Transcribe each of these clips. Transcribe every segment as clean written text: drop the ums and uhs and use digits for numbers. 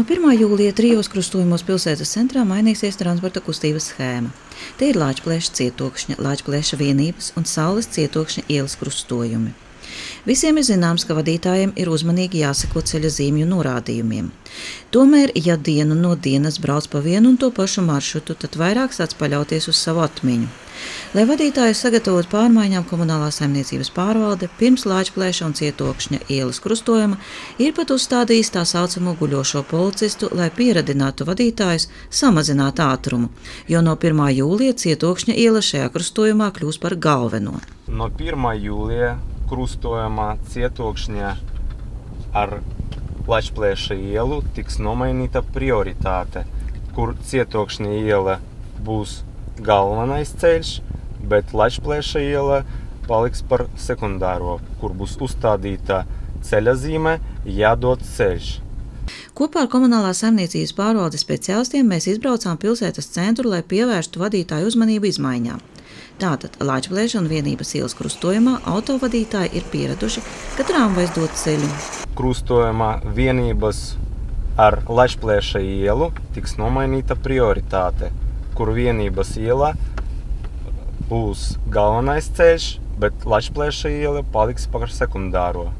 No 1. jūlija 3 krustojumos pilsētas centrā mainīsies transporta kustības schēma. Te ir Lāčplēša cietokšņa, Lāčplēša vienības un Saules cietokšņa ielas krustojumi. Visiem ir zināms, ka vadītājiem ir uzmanīgi jāseko ceļa zīmju norādījumiem. Tomēr, ja dienu no dienas brauc pa vienu un to pašu maršrutu, tad vairāk sāc paļauties uz savu atmiņu. Lai vadītāju sagatavotu pārmaiņām, Komunālā saimniecības pārvalde pirms Lāčplēša un Cietokšņa ielas krustojuma ir pat uzstādījis tā saucamo guļošo policistu, lai pieradinātu vadītājus samazināt ātrumu, jo no 1. jūlija Cietokšņa iela šajā krustojumā kļūs par galveno. No 1. jūlija krustojumā Cietokšņa ar Lāčplēša ielu tiks nomainīta prioritāte, kur Cietokšņa iela būs galvenais ceļš, bet Lāčplēša iela paliks par sekundāro, kur būs uzstādīta ceļa zīme jādod ceļš. Kopā ar Komunālās saimniecības pārvaldes speciālistiem mēs izbraucām pilsētas centru, lai pievērstu vadītāju uzmanību izmaiņām. Tātad Lāčplēša un vienības ielas krustojumā autovadītāji ir pieraduši, ka tramvajs dod ceļu. Krustojumā vienības ar Lāčplēša ielu tiks nomainīta prioritāte, kur vienības iela būs galvenais ceļš, bet Lāčplēša iela paliks par sekundāro.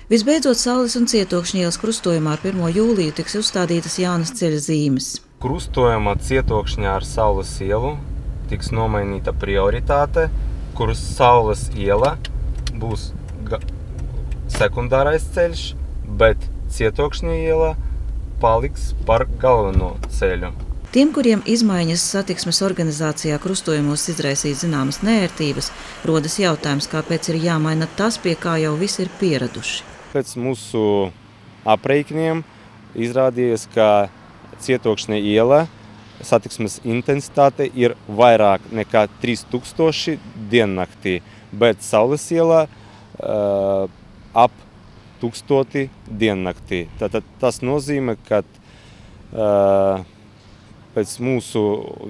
Visbeidzot, Saules un Cietokšņa ielas krustojumā ar 1. jūliju tiks uzstādītas jaunas ceļa zīmes. Krustojumā Cietokšņā ar Saules ielu tiks nomainīta prioritāte, kur Saules iela būs sekundārais ceļš, bet Cietokšņa iela paliks par galveno ceļu. Tiem, kuriem izmaiņas satiksmes organizācijā krustojumos izraisīs zināmas neērtības, rodas jautājums, kāpēc ir jāmaina tas, pie kā jau visi ir pieraduši. Pēc mūsu aprēķiniem izrādījās, ka Cietokšņa iela satiksmes intensitāte ir vairāk nekā 3000 diennaktī, bet Saules iela ap 1000 diennaktī. Tātad tas nozīmē, ka pēc mūsu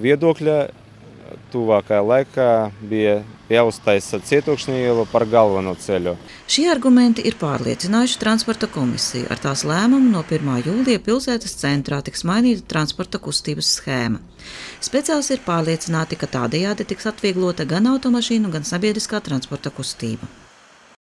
viedokļa tuvākajā laikā bija jāuztaisa Cietokšņa iela par galveno ceļu. Šie argumenti ir pārliecinājuši transporta komisiju. Ar tās lēmumu no 1. jūlija pilsētas centrā tiks mainīta transporta kustības schēma. Speciālisti ir pārliecināti, ka tādējādi tiks atvieglota gan automašīnu, gan sabiedriskā transporta kustība.